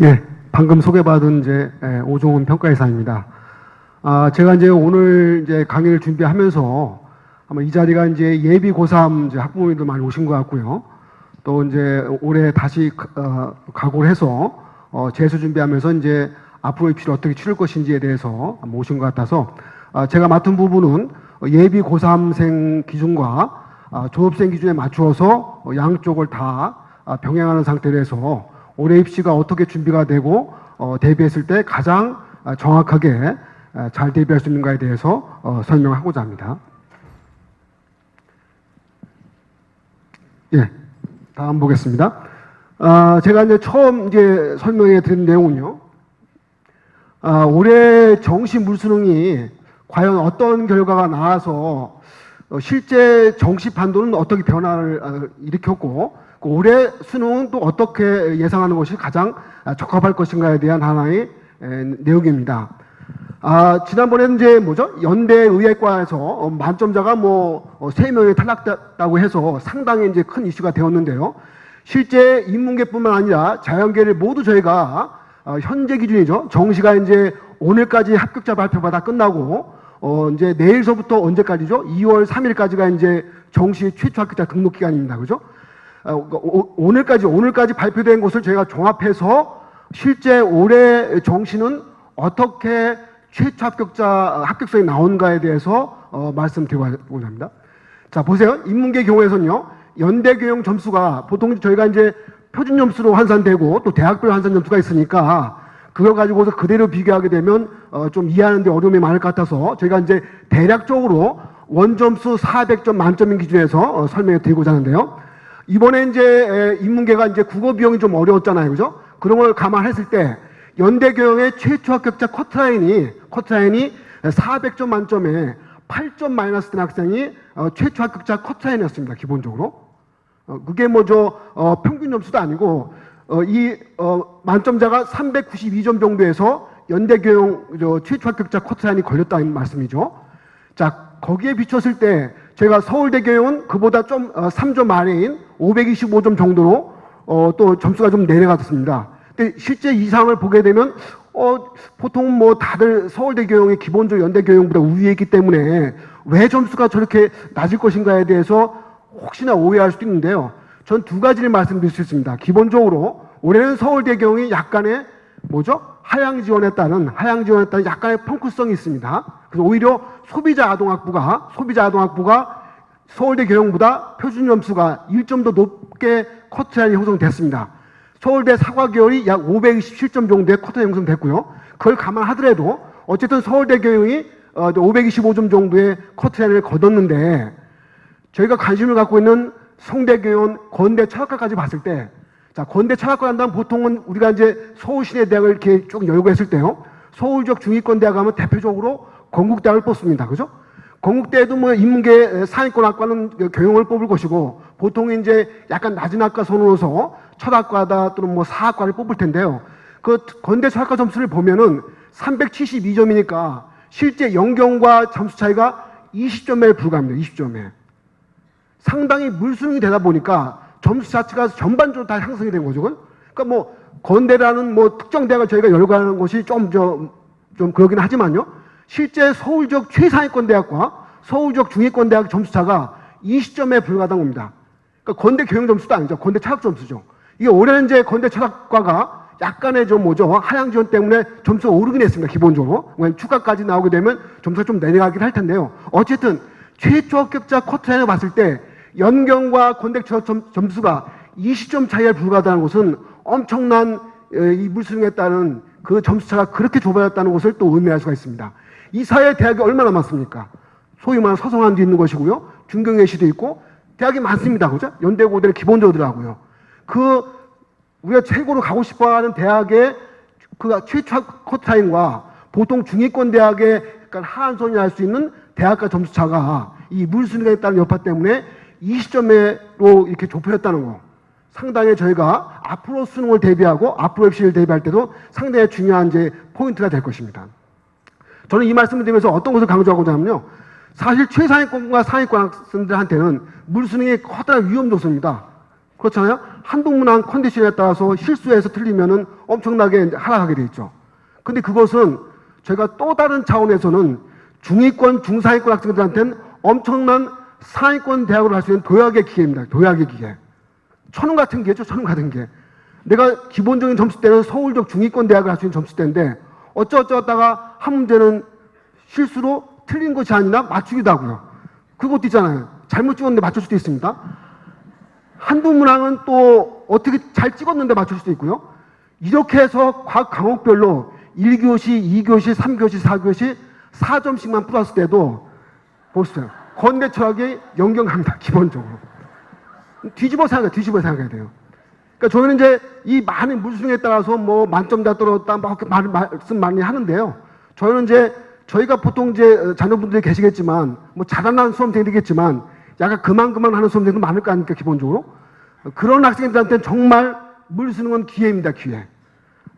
예, 방금 소개받은 오종훈 평가이사입니다. 제가 오늘 강의를 준비하면서 아마 이 자리가 예비 고3 학부모님들 많이 오신 것 같고요. 또 올해 다시 각오를 해서 재수 준비하면서 앞으로 입시를 어떻게 치를 것인지에 대해서 오신 것 같아서 제가 맡은 부분은 예비 고3생 기준과 졸업생 기준에 맞추어서 양쪽을 다 병행하는 상태로 해서 올해 입시가 어떻게 준비가 되고 대비했을 때 가장 정확하게 잘 대비할 수 있는가에 대해서 설명하고자 합니다. 예, 다음 보겠습니다. 제가 처음 설명해 드린 내용은요. 올해 정시 물수능이 과연 어떤 결과가 나와서 실제 정시 판도는 어떻게 변화를 일으켰고 올해 수능은 또 어떻게 예상하는 것이 가장 적합할 것인가에 대한 하나의 내용입니다. 지난번에는 연대의학과에서 만점자가 3명이 탈락됐다고 해서 상당히 큰 이슈가 되었는데요. 실제 인문계뿐만 아니라 자연계를 모두 저희가 현재 기준이죠. 정시가 오늘까지 합격자 발표받아 끝나고 내일서부터 언제까지죠? 2월 3일까지가 정시 최초 합격자 등록 기간입니다. 그죠? 오늘까지 발표된 것을 저희가 종합해서 실제 올해 정시는 어떻게 최초 합격성이 나온가에 대해서 말씀드리고자 합니다. 자, 보세요. 인문계 경우에서는요, 연대 교양 점수가 보통 저희가 표준 점수로 환산되고 또 대학별 환산 점수가 있으니까 그걸 가지고서 그대로 비교하게 되면 좀 이해하는데 어려움이 많을 것 같아서 저희가 대략적으로 원점수 400점 만점인 기준에서 설명해 드리고자 하는데요. 이번에 인문계가 국어 비용이 좀 어려웠잖아요. 그죠? 그런 걸 감안했을 때 연대교양의 최초 합격자 커트라인이 400점 만점에 8점 마이너스 된 학생이 최초 합격자 커트라인이었습니다. 기본적으로. 그게 평균 점수도 아니고 만점자가 392점 정도에서 연대교양 최초 합격자 커트라인이 걸렸다는 말씀이죠. 자, 거기에 비췄을 때 제가 서울대교양은 그보다 좀 3점 아래인 525점 정도로 또 점수가 좀 내려갔습니다. 근데 실제 이 상황을 보게 되면 보통 다들 서울대교양이 기본적으로 연대교양보다 우위에 있기 때문에 왜 점수가 저렇게 낮을 것인가에 대해서 혹시나 오해할 수도 있는데요. 전 두 가지를 말씀드릴 수 있습니다. 기본적으로 올해는 서울대교양이 약간의 하향 지원에 따른 약간의 펑크성이 있습니다. 그래서 오히려 소비자 아동학부가 서울대 교양보다 표준 점수가 1점 더 높게 커트라인이 형성됐습니다. 서울대 사과계열이 약 527점 정도의 커트라인이 형성됐고요. 그걸 감안하더라도 어쨌든 서울대 교양이 525점 정도의 커트라인을 거뒀는데 저희가 관심을 갖고 있는 성대교양, 건대 철학과까지 봤을 때 자, 건대 철학과 한다면 보통은 우리가 서울시내대학을 이렇게 쭉 열고 했을 때요. 서울 지역 중위권 대학 하면 대표적으로 건국대학을 뽑습니다. 그죠? 건국대에도 인문계 상위권 학과는 교양을 뽑을 것이고 보통 약간 낮은 학과 선호해서 철학과다 또는 사학과를 뽑을 텐데요. 그 건대 철학과 점수를 보면은 372점이니까 실제 연경과 점수 차이가 20점에 불과합니다. 20점에. 상당히 물수능이 되다 보니까 점수 자체가 전반적으로 다 향상이 된 거죠. 그러니까 건대라는 특정 대학을 저희가 열고 하는 것이 좀 그러긴 하지만요. 실제 서울 지역 최상위권 대학과 서울 지역 중위권 대학 점수 차가 20점에 불과하다는 겁니다. 그러니까 건대 교양 점수도 아니죠. 건대 철학 점수죠. 이게 올해는 건대 철학과가 약간의 하향 지원 때문에 점수가 오르긴 했습니다. 기본적으로. 추가까지 나오게 되면 점수가 좀 내려가긴 할 텐데요. 어쨌든 최초 합격자 커트라인을 봤을 때 연경과 건대 철학 점수가 20점 차이에 불과하다는 것은 엄청난 이 물수능에 따른 그 점수차가 그렇게 좁아졌다는 것을 또 의미할 수가 있습니다. 이 사회에 대학이 얼마나 많습니까? 소위 말하는 서성한도 있는 것이고요. 중경예시도 있고 대학이 많습니다. 그죠? 연대고대를 기본적으로 들어가고요. 우리가 최고로 가고 싶어하는 대학의 그 최초 커트라인과 보통 중위권 대학의 약간 하한선이 할 수 있는 대학과 점수차가 이 물수능에 따른 여파 때문에 20점으로 이렇게 좁혀졌다는 거. 상당히 저희가 앞으로 수능을 대비하고 앞으로 입시를 대비할 때도 상당히 중요한 포인트가 될 것입니다. 저는 이 말씀을 드리면서 어떤 것을 강조하고자 하면요. 사실 최상위권과 상위권 학생들한테는 물수능이 커다란 위험 요소입니다. 그렇잖아요. 한동문항 컨디션에 따라서 실수해서 틀리면은 엄청나게 이제 하락하게 돼 있죠. 근데 그것은 저희가 또 다른 차원에서는 중위권, 중상위권 학생들한테는 엄청난 상위권 대학으로 갈 수 있는 도약의 기회입니다. 도약의 기회. 천문 같은 기회죠. 천문 같은 기회. 내가 기본적인 점수대는 서울적 중위권 대학을 할 수 있는 점수대인데 어쩌다가 한 문제는 실수로 틀린 것이 아니라 맞추기도 하고요. 그것도 있잖아요. 잘못 찍었는데 맞출 수도 있습니다. 한두문항은 또 어떻게 잘 찍었는데 맞출 수도 있고요. 이렇게 해서 각 과목별로 1교시, 2교시, 3교시, 4교시 4점씩만 풀었을 때도 보세요. 건대 철학이 연경합니다. 기본적으로. 뒤집어 생각해야 돼요. 그러니까 저희는 이제 이 많은 물수능에 따라서 뭐 만점 다 떨어졌다 막 말씀 많이 하는데요. 저희는 이제 저희가 보통 이제 자녀분들이 계시겠지만 뭐 잘하는 수험생이겠지만 약간 그만 하는 수험생도 많을 거 아닙니까 기본적으로. 그런 학생들한테는 정말 물수능은 기회입니다. 기회.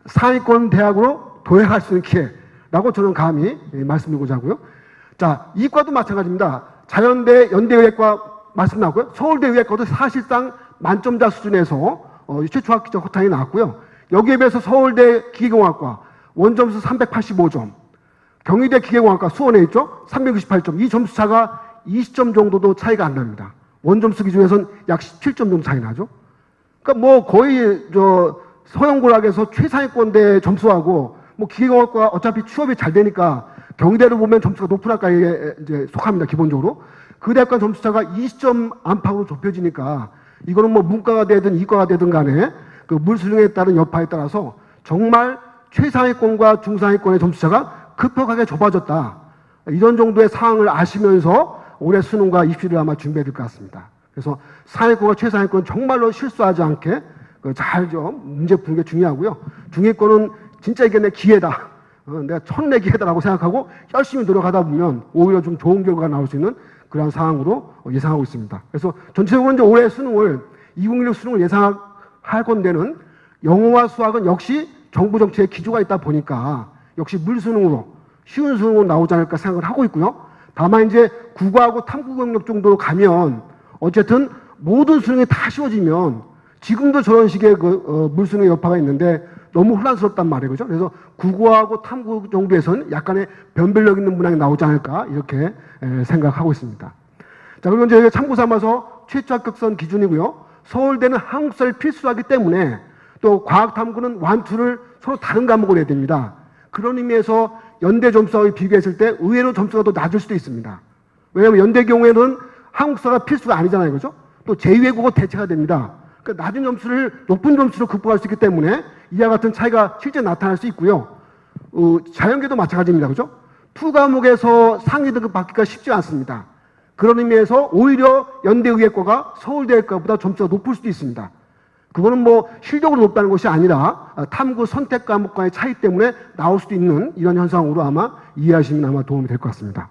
상위권 대학으로 도약할 수 있는 기회라고 저는 감히 말씀드리고자 하고요. 자, 이과도 마찬가지입니다. 자연대, 연대의학과 말씀 나왔고요. 서울대 의학과도 사실상 만점자 수준에서 최초 합격자 허탕이 나왔고요. 여기에 비해서 서울대 기계공학과 원점수 385점, 경희대 기계공학과 수원에 있죠. 368점. 이 점수 차가 20점 정도도 차이가 안 납니다. 원점수 기준에서는 약 17점 정도 차이 나죠. 그러니까 뭐 거의 서영고락에서 최상위권대 점수하고 뭐 기계공학과 어차피 취업이 잘 되니까 경희대로 보면 점수가 높은 학과에 이제 속합니다. 기본적으로. 그 대학간 점수차가 20점 안팎으로 좁혀지니까 이거는 뭐 문과가 되든 이과가 되든 간에 그 물수능에 따른 여파에 따라서 정말 최상위권과 중상위권의 점수차가 급격하게 좁아졌다. 이런 정도의 상황을 아시면서 올해 수능과 입시를 아마 준비해야 될 것 같습니다. 그래서 상위권과 최상위권 정말로 실수하지 않게 잘 문제 푸는 게 중요하고요. 중위권은 진짜 이게 내 기회다. 내가 천내 기회다라고 생각하고 열심히 노력하다 보면 오히려 좀 좋은 결과가 나올 수 있는 그런 상황으로 예상하고 있습니다. 그래서 전체적으로 이제 올해 수능을 2016 수능을 예상할 건데는 영어와 수학은 역시 정부 정책의 기조가 있다 보니까 역시 물수능으로 쉬운 수능으로 나오지 않을까 생각을 하고 있고요. 다만 이제 국어하고 탐구 경력 정도로 가면 어쨌든 모든 수능이 다 쉬워지면 지금도 저런 식의 물수능의 여파가 있는데 너무 혼란스럽단 말이에요. 그죠? 그래서 국어하고 탐구 정도에서는 약간의 변별력 있는 문항이 나오지 않을까 이렇게 생각하고 있습니다. 자, 그리고 이제 참고 삼아서 최초 합격선 기준이고요. 서울대는 한국사를 필수하기 때문에 또 과학탐구는 완투를 서로 다른 과목으로 해야 됩니다. 그런 의미에서 연대 점수와 비교했을 때 의외로 점수가 더 낮을 수도 있습니다. 왜냐하면 연대 경우에는 한국사가 필수가 아니잖아요. 그죠? 또 제2외국어 대체가 됩니다. 그러니까 낮은 점수를 높은 점수로 극복할 수 있기 때문에 이와 같은 차이가 실제 나타날 수 있고요. 자연계도 마찬가지입니다. 그죠? 투 과목에서 상위 등급 받기가 쉽지 않습니다. 그런 의미에서 오히려 연대의학과가 서울대학과보다 점수가 높을 수도 있습니다. 그거는 뭐 실력으로 높다는 것이 아니라 탐구 선택 과목과의 차이 때문에 나올 수도 있는 이런 현상으로 아마 이해하시면 아마 도움이 될 것 같습니다.